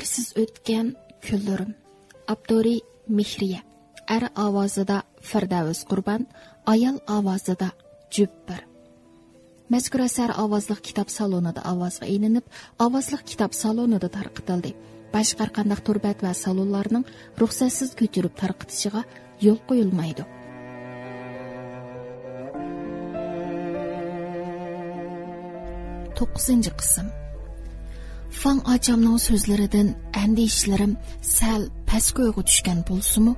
Xabarsiz o'tgan kunlarim. Abduri Mehriya. Er ovozida Firdavs Qurban, ayol ovozida Jubbir. Mazkur asar ovozli kitob salonida ovozga ilinib, ovozli kitob salonida tarqatildi. Boshqa qanday turbat va salonlarning ruxsatsiz ko'chirib tarqatishiga yo'l qo'yilmaydi. To'qqizinchi qism. Fan acamning so'zlaridan andishlarim sal pastgo'yga tushgan bo'lsa-mu,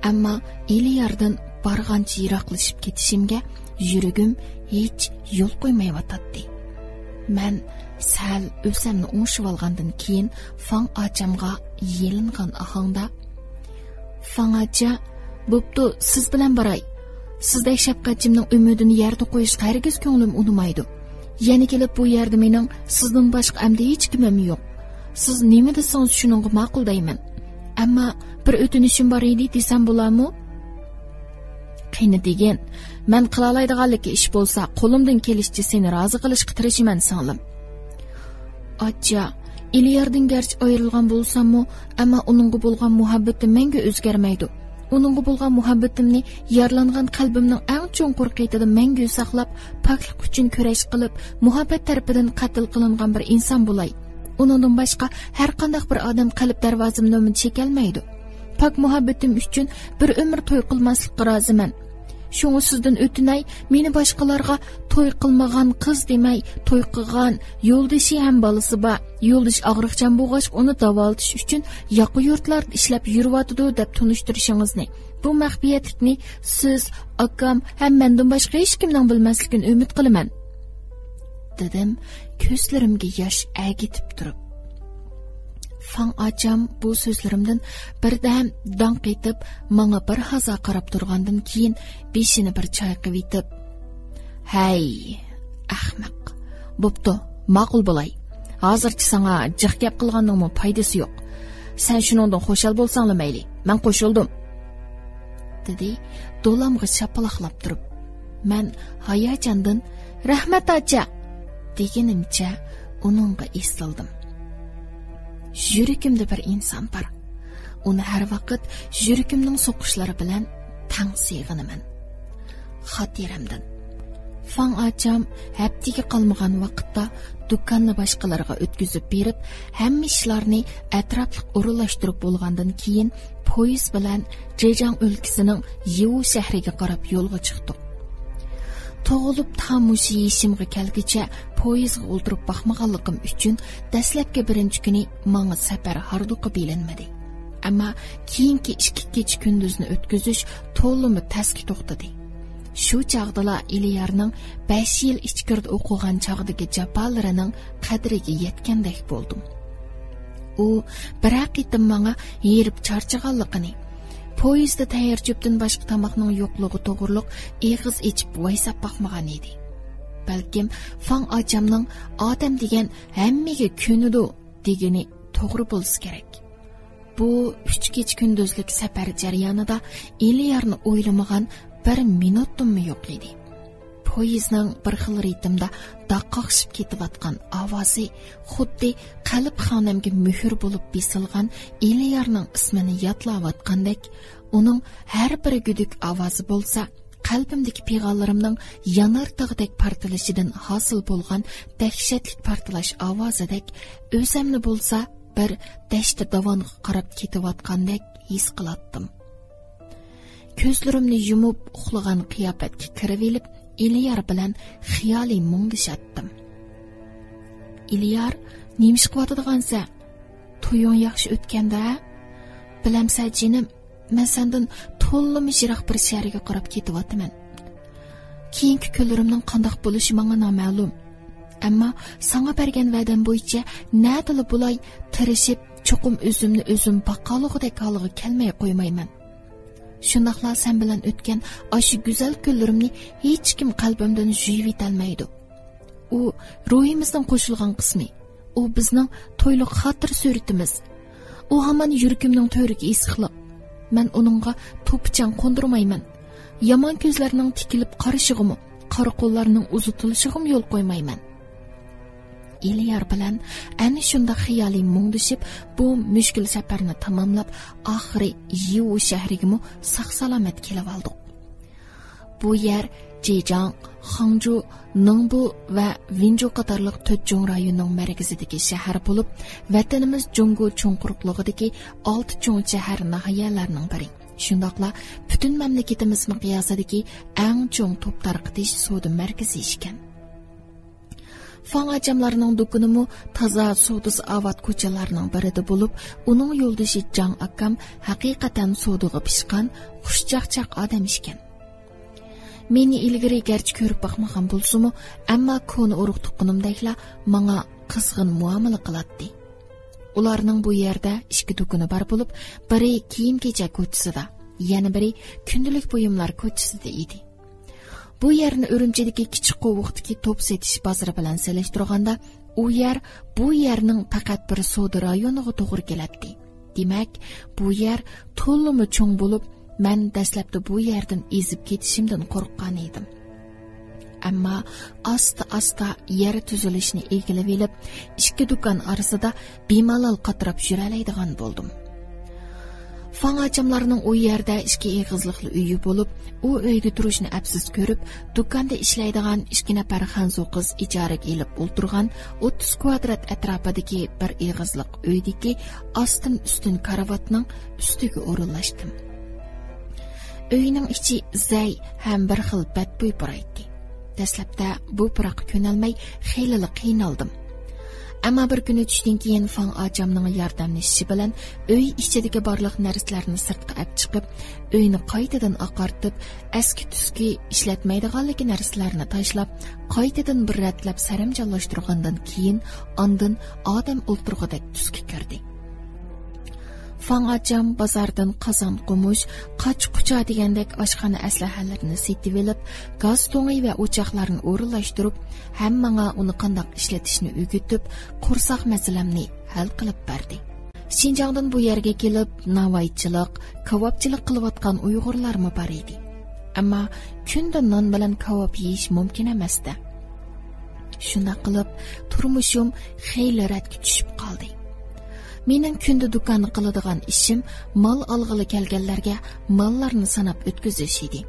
ammo Eliyardan bargancha yiroqlashib ketishimga yuragim hech yo'l qo'ymayotdi. Men sal o'zimni o'ngshib olgandan keyin Fan acamga yelingan ahongda: "Fan acha, bo'pti, siz bilan boray. Sizdek shafqatchimning umidini yerda qo'yish hargiz ko'nglim unmaydi. Yana kelib bu yerda mening sizdan boshqa amdi hech kimim yo'q. Siz nima desangiz shuningga ma'qul deyman. Ammo bir o'tinishim bor edi desam bo'ladimi?" "Qani degan, men qila oladiganlik ish bo'lsa, qo'limdan kelishicha seni rozi qilishga tirishaman singlim." "Acha, Eliyardan garchi ayrilgan bo'lsam-mu, ammo uningga bo'lgan muhabbatim menga o'zgarmaydi. Uningga bo'lgan muhabbatimni yarlangan qalbimning eng cho'nqur qiytida menga saqlab, poklik uchun kurash qilib, muhabbat tarafidan qatl qilingan bir inson bo'lay. Uningdan boshqa har qanday bir odam qalb darvozamni chekalmaydi. Pok muhabbatim uchun bir umr to'y qilmaslikka roziman. Shunga sizdan o'tinay, meni boshqalarga to'y qilmagan qiz demay, to'y qilgan yo'ldoshi ham bolasi bor. Yo'ldosh og'riqchan bo'lg'ach, uni davolatish uchun yoqi yurtlarda ishlab yuryotidi deb tunishtirishingizni. Bu maxfiyatlikni siz, akam ham mendan boshqa hech kimning bilmasligini umid qilaman," dedim, ko'zlarimga yosh agitib turib. Fan acam bu so'zlarimdan birdan danq etib, menga bir hazo qarab turgandan keyin beshini bir chayqib etib: "Hay, ahmoq. Bo'pti, ma'qul bo'lay. Hozircha senga jiq gap qilganimning foydasi yo'q. Sen shuningdan xo'shal bo'lsanglar mayli. Men qo'shildim," dedi, do'lamga chapaloqlab turib. Men hayajondan "Rahmat acha" deganimcha uningga estildim. Yuragimda bir inson bor. Uni har vaqt yuragimning so'qishlari bilan tang sevg'inaman. Xotiramdan. Fan acam haftaga qolmagan vaqtda do'konni boshqalarga o'tkazib berib, hamma ishlarni atrofli o'rinlashtirib bo'lgandan keyin poyezd bilan Jejang o'lkasining Yivu shahriga qarab yo'lga chiqdik. Tug'ilib tamushi yeshimga kelguncha poyezdga o'tirib baxmaganligim uchun dastlabki birinchi kuni menga safar harduqi bilinmadi. Ammo keyingi 2 kecha kunduzni o'tkazish to'limi tasga to'xtadi. Shu chaqdala Eliyarning 5 yil ichkirda o'qigan chaqdagi jafalarining qadriga yetgandek bo'ldim. U bir haqiqatan menga yerib charchaganligini, poyezdda tayyor cho'pdan boshqa tomoqning yo'qligi to'g'riliq eg'iz ichib vaysab boqmagan edi. Balkim Fan acamning odam degan hammaga ko'nidi degani to'g'ri bo'lsa kerak. Bu 3 kech kunduzlik safar jarayonida Eliyarni o'ylamagan bir minutimi yo'q edi. Poyezdning bir xil ritmda daqqaqshib ketayotgan ovozi xuddi qalb xonamga muhr bo'lib besilgan Eliyarning ismini yodlayotgandek, uning har bir gudik ovozi bo'lsa, qalbimdagi pig'onlarimning yonartig'idek partilishidan hosil bo'lgan dahshatli partlash ovozidek o'zimni bo'lsa bir dashta davonga qarab ketayotgandek his qilatdim. Ko'zlarimni yumib uxlagan qiyofatga kirib elib, Eliyar bilan xiyoliy mung'ishatdim. "Eliyar, nima ish qilyotgansa? To'ying yaxshi o'tganda? Bilamsa jinim, men sendan to'limi yiroq bir shaharga qarab ketyapman. Keyingi kunlarimning qanday bo'lishi menga noma'lum. Ammo senga bergan va'dam bo'yicha nadili bo'lay tirishib, cho'qim o'zim baqqalig'idek holga kelmay qo'ymayman. Shundaqla sen bilan o'tgan shu go'zal kunlarimni hech kim qalbimdan yuvib etolmaydi. U ruhimizning qo'shilgan qismi. U bizning to'yliq xotir suratimiz. U hamon yuragimning to'riga isqiqliq. Men uningga to'pichan qo'ndirmayman. Yomon ko'zlarning tikilib qarashig'imi, qora qo'llarning uzutilishig'im yo'l qo'ymayman. Eliyar bilan ana shunda xiyoliy mungdishib, bu mushkul safarni tamomlab, oxiri Yiwu shahriga sog'-salomat kelib oldik. Bu yer Jejang, Hangzhou, Ningbo va Winzhou qatorliq 4 cho'ng rayonning markazidagi shahar bo'lib, vatanimiz Jungo cho'nquruqligidagi 6 cho'ng shahar nahiyalarining biri. Shundaqla butun mamlakatimiz miqyosidagi eng cho'ng to'p tarqatish savdo markazi ekan. Fang ajamlarning do'konimi toza savdosi avad ko'chalarining birida bo'lib, uning yo'ldoshi Jang akam haqiqatan savdoga pishgan, xushchaqchaq odam ekan. Meni ilgari garchi ko'rib boqmagan bo'lsa-mu, ammo ko'ni urug' tuqqanimdagla menga qizg'in muomala qiladi. Ularning bu yerda ikki do'koni bor bo'lib, biri kiyim-kechak ko'chasida, yana biri kundalik buyumlar ko'chasida edi. Bu yerni Urumchidagi kichik qo'vuqdagi to'p setish bozori bilan solishtirganda, u yer bu yerning faqat bir savdo rayoniga to'g'ri keladi. Demak, bu yer to'limi cho'ng bo'lib, men dastlabda bu yerdan ezib ketishimdan qo'rqqan edim. Ammo asta-asta yer tuzilishni egilib elib, ikki do'kon orasida bemalol qatirib yuralaydigan bo'ldim. Fang achamlarning u yerda ikki eg'izliqli uyi bo'lib, u uyda turishni afsus ko'rib, do'konda ishlaydigan 2 nafar xanzu qiz ijaraga elib o'ltirgan 30 kvadrat atrofidagi bir eg'izliq uydagi ostin-ustin karavotning ustiga o'rinlashdim. Uyning ichi zay ham bir xil badbo'y buraydi. Dastlabda bu biroq ko'nalmay xeyli qiynaldim. Ammo bir kuni tushdan keyin Fang achamning yordamlashishi bilan uy ichidagi barliq narsalarni sirtqa olib chiqib, uyni qaytadan oqartib, eski-tuski ishlatmaydiganligi narsalarni tashlab, qaytadan bir ratlab saramjonlashtirgandan keyin ondan odam o'ltirg'idek tusga kirdi. Fang acam bozordan qozon qumush, qoch-qucha degandek oshxona aslahalarini setib olib, gaz to'ngi va o'choqlarni o'rinlashtirib, hammaga uni qanday ishlatishni o'rgatib, qursoq masalamni hal qilib berdi. Xinjiangdan bu yerga kelib, navoiychilik, kavobchilik qilayotgan Uyg'urlarmi bor edi. Ammo kunda non bilan kavob yeyish mumkin emasdi. Shunda qilib, turmushim xeyli ratga tushib qoldi. Mening kunda do'konni qiladigan ishim mol olg'ili kelganlarga mollarni sanab o'tkazish edi.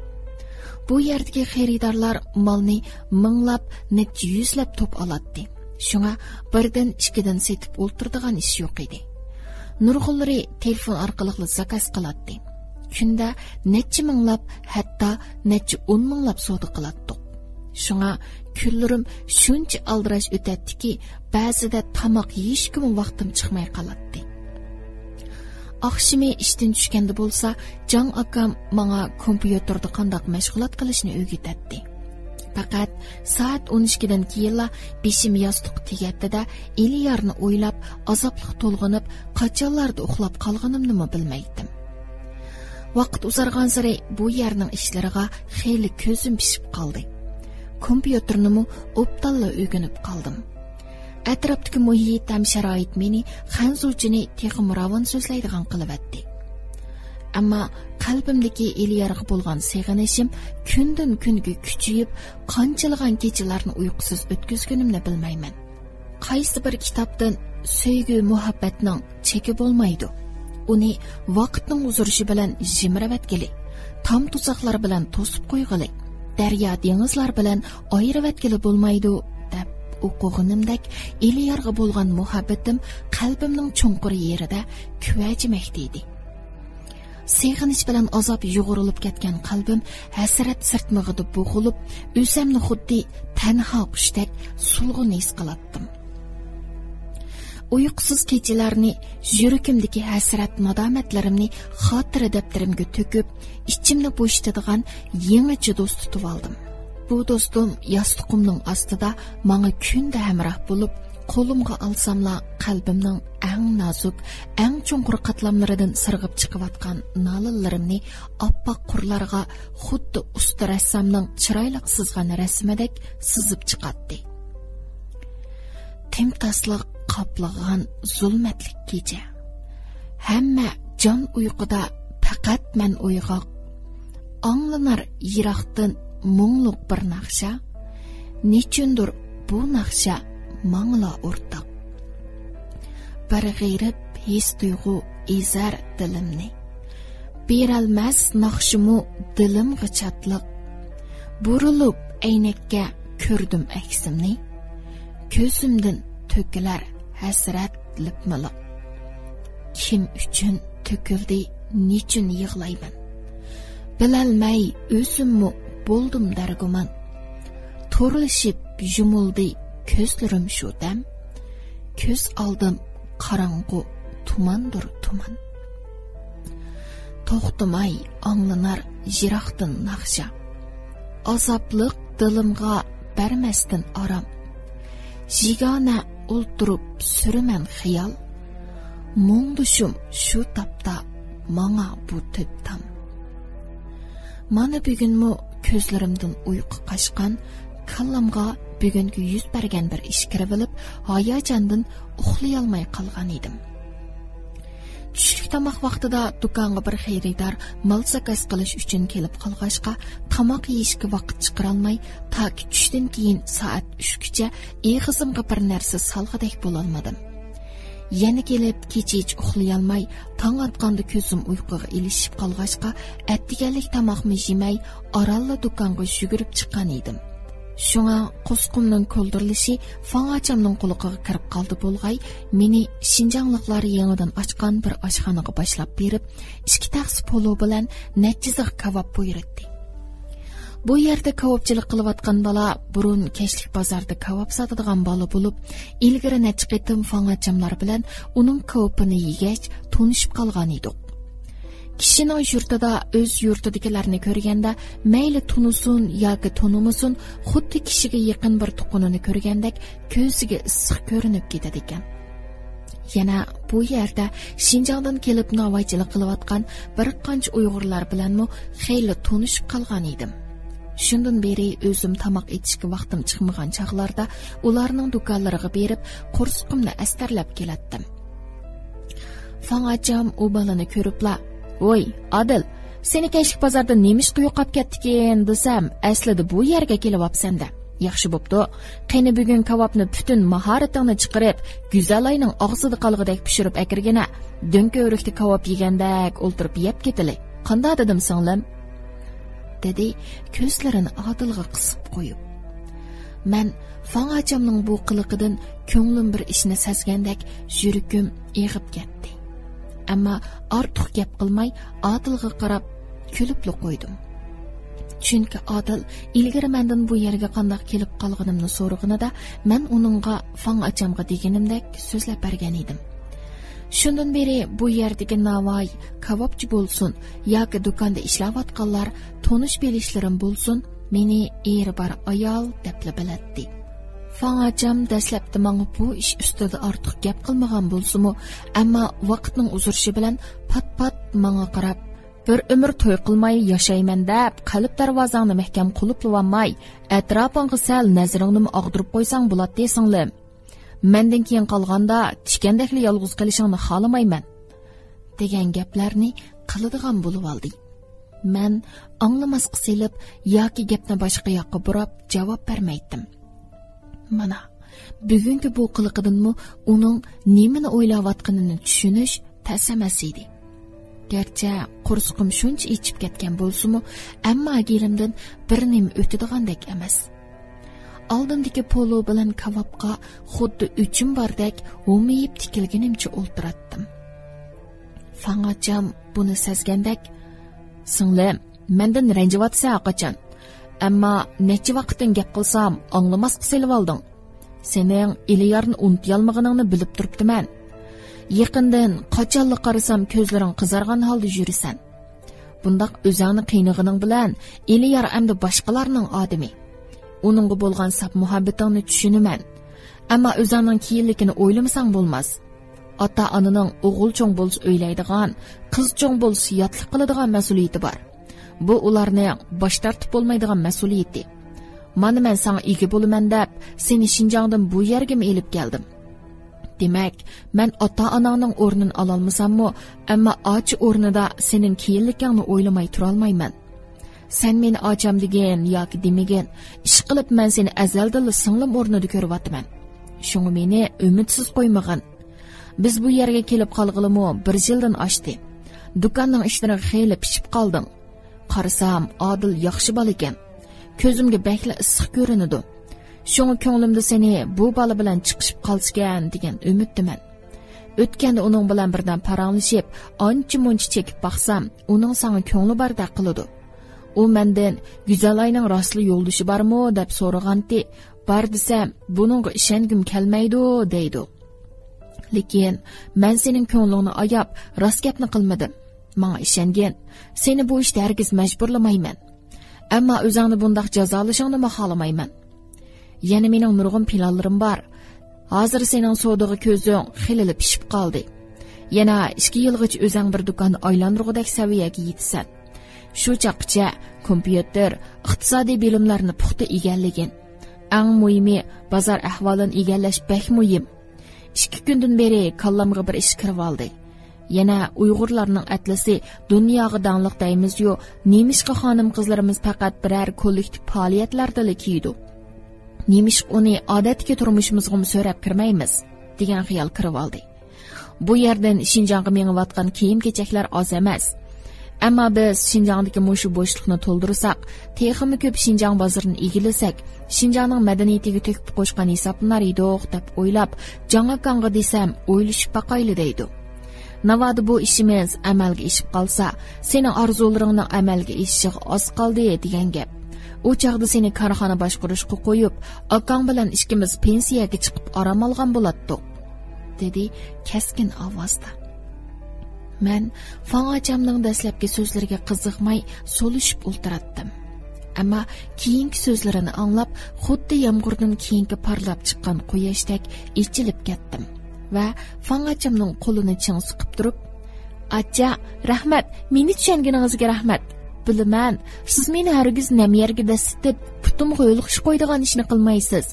Bu yerdagi xaridorlar molni minglab, necha yuzlab to'p oladi. Shunga birdan ikkidan setib o'ltiradigan ish yo'q edi. Nurg'unlari telefon orqali zakaz qiladi. Kunda necha minglab, hatto necha 10 minglab savdo qiladi. Shunga kunlarim shuncha aldirash o'tadiki, ba'zida tomoq yeyishga vaqtim chiqmay qoladi. Oqshimi ishdan tushganda bo'lsa, Jang akam menga kompyuterda qanday mashg'ulot qilishni o'rgatadi. Faqat soat 12 dan keyin beshim yostiq tegatdi-da, Eliyarni o'ylab, azobli to'lg'inib, qachonlarda uxlab qolganimni bilmaydim. Vaqt uzargan sari bu yerning ishlariga xeyli ko'zim pishib qoldi. Kompyuternimi o'ptalla o'rganib qoldim. Atrofdagi muhit ham sharoit meni xanzuchini texim ravon so'zlaydigan qilibdi. Ammo qalbimdagi Eliyarga bo'lgan seg'inishim kundan kunga kuchayib, qanchalagan kechalarni uyqusiz o'tkazganimni bilmayman. Qaysi bir kitobdan sevgi muhabbatning cheki bo'lmaydi. Uni vaqtning uzurishi bilan jimiravatgili, tom tuzoqlar bilan to'sib qo'yg'ili, daryo dengizlar bilan ayiravatgili bo'lmaydi deb o'qiganimdek, Eliyarga bo'lgan muhabbatim qalbimning chunqur yerida kuvajimakda edi. Seg'inish bilan azob yug'urilib ketgan qalbim hasrat sirtmig'ida bo'g'ilib, o'zimni xuddi tanho qushdek sulg'un his qilatdim. Uyqusiz kechalarni, yuragimdagi hasrat nadomatlarimni xotira daftarimga to'kib, ichimni bo'shatadigan yangicha do'st tutib oldim. Bu do'stim yostiqimning ostida menga kunda hamroh bo'lib, qo'limga olsamla qalbimning eng nozik, eng chunqur qatlamlaridan sirg'ib chiqayotgan nolillarimni oppoq qurlarga xuddi usta rassamning chiroyli sizgan rasmidek sizib chiqatdi. Timtasliq qoplagan zulmatlik kecha. Hamma jon uyquda, faqat men uyg'oq. Anglanar yiroqdan mungluq bir naqsha. Nechundir bu naqsha mangla o'rtaq. Bir g'ayrib his tuyg'u ezar dilimni. Beralmas naqshimu dilim g'ichatliq. Burilib aynakka ko'rdim aksimni. Ko'zimdan to'kilar hasrat lipmiliq. Kim uchun to'kildi, nechun yig'layman? Bilolmay o'zimmi bo'ldim darguman. To'rilishib yumuldi ko'zlarim shu dam. Ko'z oldim qorong'u tumandir tuman. To'xtamay anglanar yiroqdan naqsha. Azobliq dilimga bermasdan aram. Jigona o'ltirib suraman xiyol. Mungdushum shu tapda manga bu tibtam. Mana bugunmi ko'zlarimdan uyqu qochgan, kallamga bugungi yuz bergan bir ish kirib olib, hayajondan uxlay olmay qolgan edim. Tushlik tomoq vaqtida do'konga bir xaridor mal zakas qilish uchun kelib qolg'ashqa, tomoq yeyishga vaqt chiqara olmay, toki tushdan keyin soat 3gacha eg'izimga bir narsa solg'idek bo'la olmadim. Yana kelib kechich uxlay olmay, tong otganda ko'zim uyquga ilishib qolg'ashqa, atdiganlik tomoqni yemay, oralla do'konga yugurib chiqqan edim. Shunga qo'sqimning ko'ldirilishi fang'achamning quloqiga kirib qoldi bo'lg'ay, meni Shinjonliklar yangidan ochgan bir oshxonaga boshlab berib, 2 taqsi polo bilan nechiziq kavob buyurdi. Bu yerda kavobchilik qilayotgan bola burun kechlik bozorda kavob sotadigan bola bo'lib, ilgari necha qitim fang'achamlar bilan uning kavobini yegach, tunishib qolgan edik. Kishining yurtida o'z yurtidagilarni ko'rganda, mayli tunusun yoki tunumusun, xuddi kishiga yaqin bir tuqunini ko'rgandek ko'ziga issiq ko'rinib ketadi ekan. Yana bu yerda Shinjondan kelib navoiychilik qilayotgan bir qancha Uyg'urlar bilanmi xeyli tunishib qolgan edim. Shundan beri o'zim tamoq etishga vaqtim chiqmagan chaqlarda ularning do'konlariga berib, qo'rsqimni astarlab kelatdim. Fang'acham u balani ko'ribla, "Voy, Adil, seni kechlik bozorda nemishqa yo'qab ketdikin desam, aslida bu yerga kelib opsanda. Yaxshi bo'pti. Qani bugun kavobni butun mahoratingni chiqarib, Go'zalayning og'zida qolg'idek pishirib akirgina, do'nka o'rikda kavob yegandak o'ltirib yeb ketili. Qanday dedim singlim?" dedi ko'zlarini Adilga qisib qo'yib. Men fang'achamning bu qiliqidan ko'nglim bir ishni sezgandek yuragim eg'ib ketdi. Ammo ortiq gap qilmay Adilga qarab kulib qo'ydim. Chunki Adil ilgari mendan bu yerga qanday kelib qolganimni so'rag'inida men uningga fang'achamga deganimdek so'zlab bergan edim. Shundan beri bu yerdagi navoiy, kavobchi bo'lsin yoki do'konda ishlayotganlar, tonish belishlarim bo'lsin, meni eri bar ayol deb biladi. Fang'acham dastlabda menga bu ish ustida ortiq gap qilmagan bo'lsa-mu, ammo vaqtning uzurishi bilan pat-pat menga qarab, "Bir umr to'y qilmay yashayman" deb qalb darvozangni mahkam qulflolmay, atrofingga sal nazaringni og'dirib qo'ysang bo'ladi singlim. Mendan keyin qolganda tikandakli yolg'iz qilishingni xolamayman degan gaplarni qiladigan bo'lib oldi. Men anglamasqa selib yoki gapni boshqa yoqqa burab javob bermaydim. Mana bugungi bu qiliqidinmi uning nimani o'ylayotganini tushunish tasamas edi. Gerçi qo'rsqim shuncha ichib ketgan bo'lsa-mu, ammo agirimdan bir nima o'tidigandek emas. Oldimdagi polo bilan kavobga xuddi uchim bordek o'miyib tikilganimcha o'ltiratdim. Fang'acham buni sezgandek, "Singlim, mendan ranjivatsa qachon? Ammo necha vaqtdan gap qilsam, anglamasqa selib olding. Sening Iliyarni unutolmaganingni bilib turibdiman. Yaqindan qachonli qarasam ko'zlaring qizargan holda yurisan. Bundaq o'zingni qiynig'ining bilan Iliyar endi boshqalarning odami. Uningga bo'lgan sap muhabbatingni tushunaman. Ammo o'zingning keyinligini o'ylamasang bo'lmas. Ota-onaning o'g'il cho'ng bo'lsa o'ylaydigan, qiz cho'ng bo'lsa yotliq qiladigan mas'uliyati bor. Bu ularning bosh tortib bo'lmaydigan mas'uliyati. Mana men sana ega bo'laman deb seni Shinjondan bu yerga elib keldim. Demak, men ota-onangning o'rnini ola olmasammi, ammo ochi o'rnida sening keyinligingni o'ylamay tura olmayman. Sen meni ocham degan yoki demagan, ish qilib men seni azaldan singlim o'rnida ko'ryapman. Şunu meni ümitsiz qo'ymagan. Biz bu yerga kelib qolg'ilimi 1 yildan oshdi. Dukanning ishlari xeyli pishib qoldim. Qarasam, Odil yaxshi bola ekan. Ko'zimga bakla issiq ko'rinadi. Şunu ko'nglimda seni bu bola bilan chiqishib qolsgan degan umiddiman. O'tganda uning bilan birdan paranglashib, ancha-muncha chekib baqsam, uning senga ko'ngli bordaq qiladi. U mendan Güzelayning rostli yo'ldoshi bormi deb so'raganti, bar desam, buningga ishongim kelmaydi deydi. Lekin men sening ko'nglingni ayab, rost gapni qilmadim. Menga ishongin, seni bu ishda hargiz majburlamayman. Ammo o'zingni bundaq jazolashingni xohlamayman. Yana mening nurg'un planlarim bor. Hozir sening savdoga ko'zing xilili pishib qoldi. Yana 2 yilgacha o'zing bir do'konni aylantirgudek saviyaga yetsan. Shu chaqcha kompyuter, iqtisodiy bilimlarni puxta egallagin. Eng muhimi bozor ahvolini egallash bek muhim. 2 kundan beri kallamga bir ish kirib oldi. Yana Uyg'urlarning atlasi dunyoga dangliq deymiz-yu, nemishqa xonim qizlarimiz faqat biror kollektiv faoliyatlarda kiydi. Nemish uni odatga turmushimizga so'rab kirmaymiz degan xiyol kirib oldi. Bu yerdan Xinjiangga mengayotgan kiyim-kechaklar oz emas. Ammo biz Xinjiangdagi mushu bo'shliqni to'ldirsak, texmi ko'p Xinjiang bozorini egillasak, Xinjiangning madaniyatiga to'kib qo'shgan hisoblar edi-oq deb o'ylab, Jangakonga desam, o'ylashib baqayli deydi. Navodi bu ishimiz amalga ishib qolsa, sening orzularingning amalga ishishi oz qoldi degan gap. U chaqda seni korxona boshqarishga qo'yib, akang bilan ishimiz pensiyaga chiqib orom olgan bo'latdi, dedi keskin ovozda. Men Fangachamning dastlabki so'zlariga qiziqmay so'lishib o'ltiratdim. Ammo keyingi so'zlarini anglab, xuddi yomg'irdan keyingi parlab chiqqan quyoshdek ichilib ketdim va Fangachamning qo'lini ching siqib turib, "Acha, rahmat, meni tushunganingizga rahmat. Bilaman, siz meni hargiz nam yerga dasitib, putum qo'yilqish qo'ydigan ishni qilmaysiz.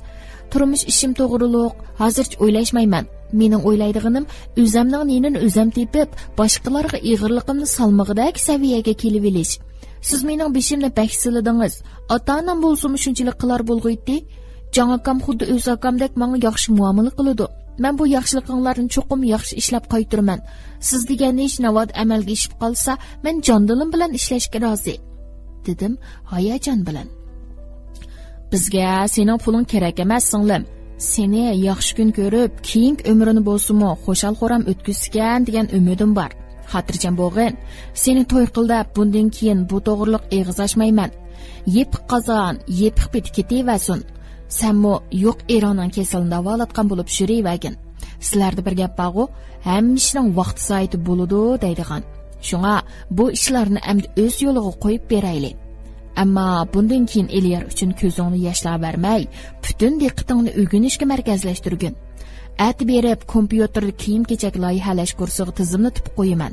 Turmush ishim to'g'riliq, hozircha o'ylashmayman. Mening o'ylaydiganim o'zimning nenini o'zim tepib, boshqalarga ig'irligimni salmog'idagi saviyaga kelib elish. Siz mening beshimni baksiladingiz. Ota-onam bo'lsa shunchalik qilar bo'lg'uydi. Janakam xuddi o'z akamdek menga yaxshi muomala qiladi. Men bu yaxshiliklarni cho'qim yaxshi ishlab qaytiraman. Siz degan ish navod amalga ishib qolsa, men jondilim bilan ishlashga rozi, dedim hayajon bilan. Bizga sening puling kerak emas, singlim. Seni yaxshi kun ko'rib, keyingi umrini bo'lsa-mo xo'shal-xo'ram o'tkazgan degan umidim bor. Xotirjam bo'g'in, seni to'y qildab, bundan keyin bu to'g'riliq eg'iz ochmayman. Yepiq qozon, yepiq bet ketaversin. Senmo yo'q Eronning kasalini davolatgan bo'lib shurayvagin. Sizlarda bir gap bor-ku, hammashining vaqti soati bo'ladi deydigan. Shunga bu ishlarni endi o'z yo'liga qo'yib beraylik. Ammo bundan keyin Eliyar uchun ko'zingni yashlab bermay, butun diqqatingni o'rganishga markazlashtirgin. At berib, kompyuterda kiyim-kechak loyihalash kursiga tizimni tip qo'yaman.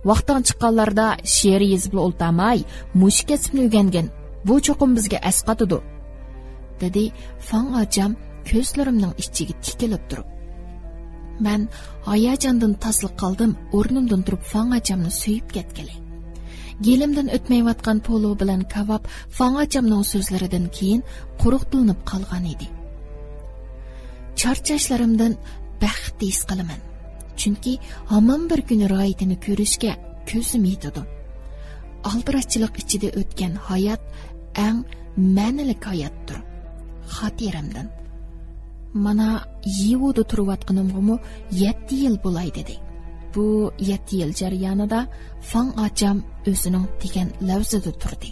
Vaqtdan chiqqanlarda she'r yozib o'ltamay, mushuk kasbni o'rgangin. Bu cho'qim bizga asqatadi, dedi Fangacham ko'zlarimning ichiga tikilib turib. Men hayajondan tasliq qoldim, o'rnimdan turib Fangachamni suyib ketgili. Gelimdan o'tmayotgan polo bilan kavab Fangachamning so'zlaridan keyin quruq tilinib qolgan edi. Charchashlarimdan baxt his qilaman. Chunki hamon bir kun ro'yitini ko'rishga ko'zim yetadi. Aldirashchilik ichida o'tgan hayot eng ma'nili hayotdir. Xotiramdan. Mana Yevoda turayotganimga 7 yil bo'lay dedi. Bu 7 yil jarayonida Fangacham o'zining degan lavzada turdi.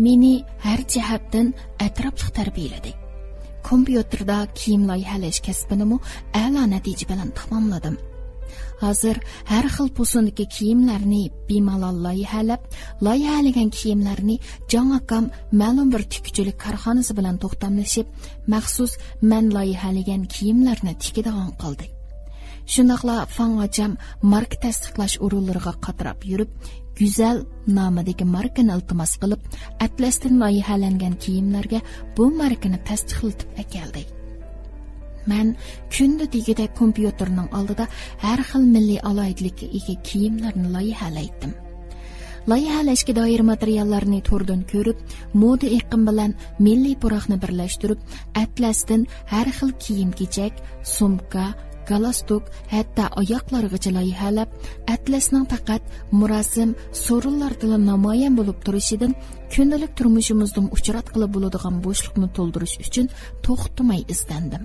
Meni har jihatdan atrofli tarbiyaladi. Kompyuterda kiyim loyihalash kasbini a'lo natija bilan tamomladim. Hozir har xil posundagi kiyimlarni bemalol loyihalagan kiyimlarni Janakam ma'lum bir tikuvchilik korxonasi bilan to'xtamlashib, maxsus men loyihalagan kiyimlarni tikadigan qildi. Shundaqla Fangacham marka tasdiqlash o'rinlariga qatirab yurib, Güzel nomidagi markani iltimos qilib, atlasdan loyihalangan kiyimlarga bu markani tasdiqlatib keldi. Men kunda degida kompyuterning oldida har xil milliy alayidlikka ega kiyimlarni loyihalaydim. Loyihalashga doir materiallarni to'rdan ko'rib, moda iqim bilan milliy puroqni birlashtirib, atlasdan har xil kiyim-kechak, sumka, galastok, hatto oyoqlargacha loyihalab, atlasning faqat murosim so'rinlarda namoyon bo'lib turishidan kundalik turmushimizda uchratqili bo'ladigan bo'shliqni to'ldirish uchun to'xtamay izlandim.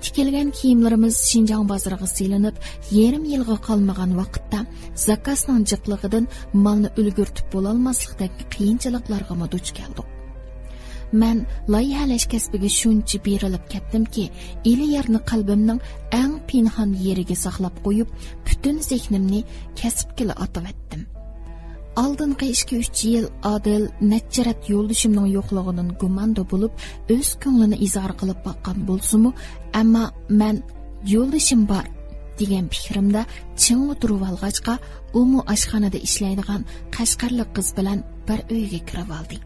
Tikilgan kiyimlarimiz Şinjan bozoriga selinib, yarim yilga qolmagan vaqtda zakasning jiqligidan malni ulgurtib bo'lolmaslikdek qiyinchiliklarga duch keldik. Men loyihalash kasbiga shuncha berilib ketdimki, eli yerni qalbimning eng pinhon yeriga saqlab qo'yib, butun zehnimni kasbga otib etdim. Oldingi 2-3 yil Adil necharat yo'ldishimning yo'qligidan gumanda bo'lib, o'z ko'nglini izhor qilib boqqan bo'lsa-mu, ammo men yo'ldishim bor degan fikrimda chingli turib olg'achqa, u oshxonada ishlaydigan qashqarlik qiz bilan bir uyga kirib oldi.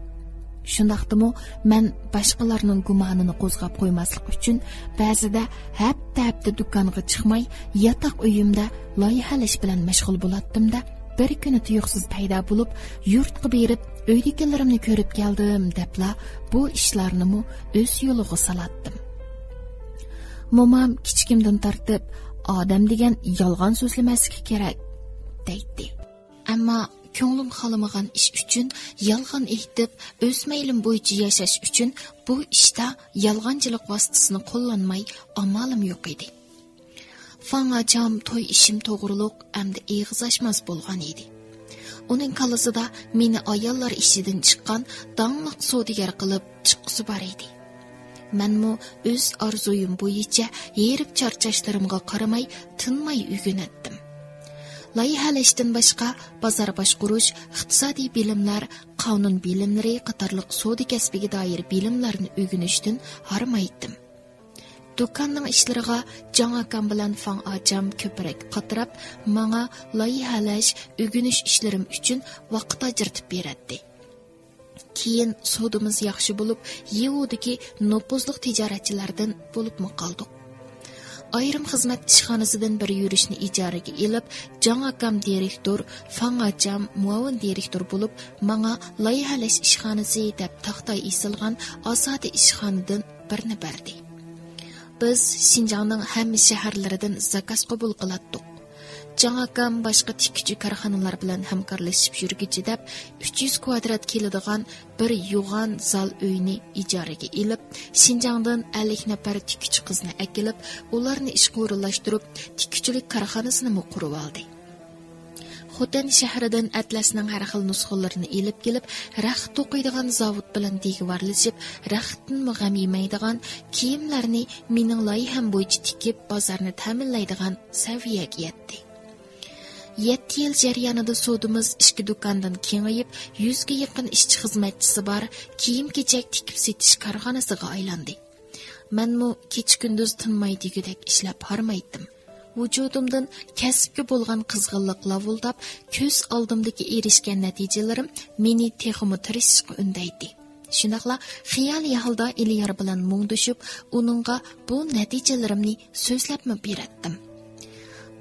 Shundaqdimi, men boshqalarning gumonini qo'zg'ab qo'ymaslik uchun ba'zida hafta do'konga chiqmay, yotoq uyimda loyihalash bilan mashg'ul bo'latdim-da, bir kuni tuyuqsiz paydo bo'lib, yurtga berib, uydagilarimni ko'rib keldim debla bu ishlarni o'z yo'liga salatdim. Momam kichkimdan tortib, odam degan yolg'on so'zlamaslik kerak deydi. Ammo ko'nglim xolamagan ish uchun yolg'on aytib, o'z maylim bo'yicha yashash uchun bu ishda yolg'onchilik vositasini qo'llanmay amalim yo'q edi. Fangajam to'y ishim to'g'riliq hamda eg'izashmas bo'lgan edi. Uning kalasida meni ayollar ishidan chiqqan dangliq savdogar qilib chiqqisi bor edi. Menmu o'z orzuyim bo'yicha yerib charchashlarimga qaramay, tinmay o'rganatdim. Loyihalashdan boshqa bozor boshqarish, iqtisodiy bilimlar, qonun bilimlari qatorliq savdo kasbiga doir bilimlarni o'rganishdan harmaydim. Do'konning ishlariga Jon akam bilan Fan ajam ko'proq qatirab, menga loyihalash, o'rganish ishlarim uchun vaqt ajratib beradi. Keyin savdomiz yaxshi bo'lib, Yevudagi nopozliq tijoratchilardan bo'libmi qoldik. Ayrim xizmat ishxonasidan bir yurishni ijaraga elib, Jon akam direktor, Fan ajam muavin direktor bo'lib, menga loyihalash ishxonasi deb taxtay esilgan osati ishxonadan birni berdi. Biz Şinjanning hamma shaharlaridan zakaz qabul qilatdik. Jon akam boshqa tikuvchi korxonalar bilan hamkorlashib yurgichi deb 300 kvadrat keladigan bir yo'g'on zal uyni ijaraga elib, Şinjandan 50 nafar tikuvchi qizni akilib, ularni ishga o'rinlashtirib, tikuvchilik korxonasini qurib oldi. Xotan shahridan atlasning har xil nusxalarini elib kelib, raxt to'qiydigan zavod bilan degivorlashib, raxtdan g'am yemaydigan kiyimlarni mening loyiham bo'yicha tikib, bozorni ta'minlaydigan saviyaga yetdi. 7 yil jarayonida sudimiz ishki do'kondan kengayib, 100 ga yaqin ishchi xizmatchisi bor kiyim-kechak tikib setish korxonasiga aylandi. Menmu kech-kunduz tinmay degudek ishlab harmaydim. Vujudimdan kasbga bo'lgan qizg'inlik lavuldab, ko'z oldimdagi erishgan natijalarim meni texmi tirishishga undaydi. Shundaqla xiyoliy holda Eliyar bilan mungdushib, uningga bu natijalarimni so'zlabmi beratdim.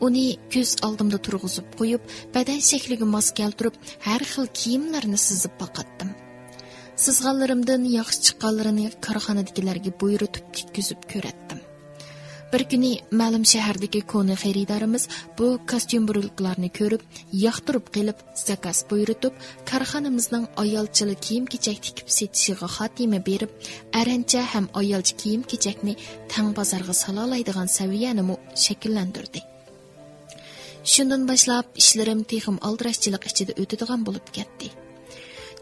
Uni ko'z oldimda turg'izib qo'yib, badan shakliga mos keltirib, har xil kiyimlarni sizib boqatdim. Sizg'anlarimdan yaxshi chiqqanlarini korxonadagilarga buyurtib tikkizib ko'ratdim. Bir kuni ma'lum shahardagi koni xaridorimiz bu kostyum burilqlarni ko'rib, yoqtirib qilib, zakaz buyurtib, korxonamizning ayolchilik kiyim-kechak tikib setishiga xotima berib, arancha ham ayolchi kiyim-kechakni tang bozorga sola oladigan saviyani shakllantirdi. Shundan boshlab ishlarim texim aldirashchilik ichida o'tadigan bo'lib ketdi.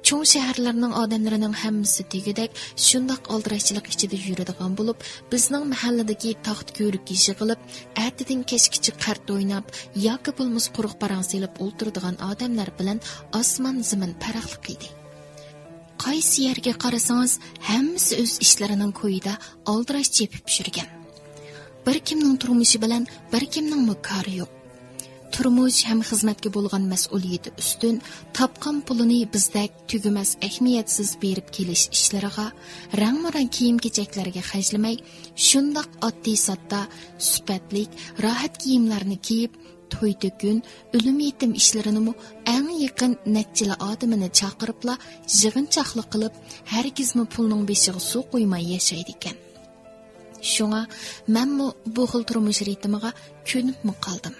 Cho'ng shaharlarning odamlarining hammasi tegidek shundoq aldirashchilik ichida yuradigan bo'lib, bizning mahalladagi taxt ko'rik yig'ilib, ertadan kechgacha qart o'ynab, yoki bo'lmas quruq parang selib o'ltiradigan odamlar bilan osmon zimin farqli edi. Qaysi yerga qarasangiz, hammasi o'z ishlarining ko'yida aldirash chepib yurgan. Bir kimning turmushi bilan bir kimning mukari yo'q. Turmush ham xizmatga bo'lgan mas'uliyati ustun, topgan pulini bizdek tugumas ahamiyatsiz berib kelish ishlariga, rang-marang kiyim-kechaklarga xajlamay, shundoq oddiy sodda, sifatlik, rohat kiyimlarni kiyib, to'y-to'kun, o'lim yetim ishlarini eng yaqin nechtila odamini chaqiribla yig'inchoqlik qilib, hargizmi pulning beshiga suv qo'ymay yashaydi ekan. Shunga menmi bu xil turmush ritmiga ko'nibmi qoldim.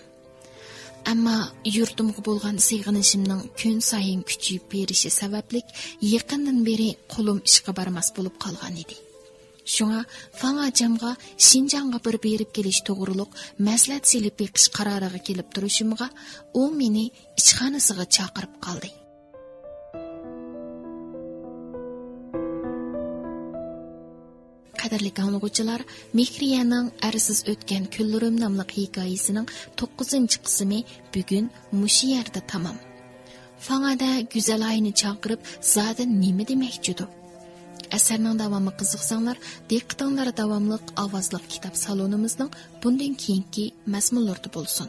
Ammo yurtimga bo'lgan sig'inishimning kun sayin kuchayib berishi sababli yaqindan beri qo'lim ishga bormas bo'lib qolgan edi. Shunga Fangajamga Xinjiangga bir berib kelish to'g'riliq maslahat silib beqish qaroriga kelib turishimga u meni ishxonasiga chaqirib qoldi. Qadrli anglag'uvchilar, Mehriyaning Arsiz o'tgan kunlarim nomli hikoyasining 9-qismi bugun mushi yerda tamom. Fangada go'zal ayni chaqirib, zada nima demakchidir? Asarning davomi qiziqsanglar, diqqatinglar davomliq ovozli kitob salonimizning bundan keyingi mazmunlarda bo'lsin.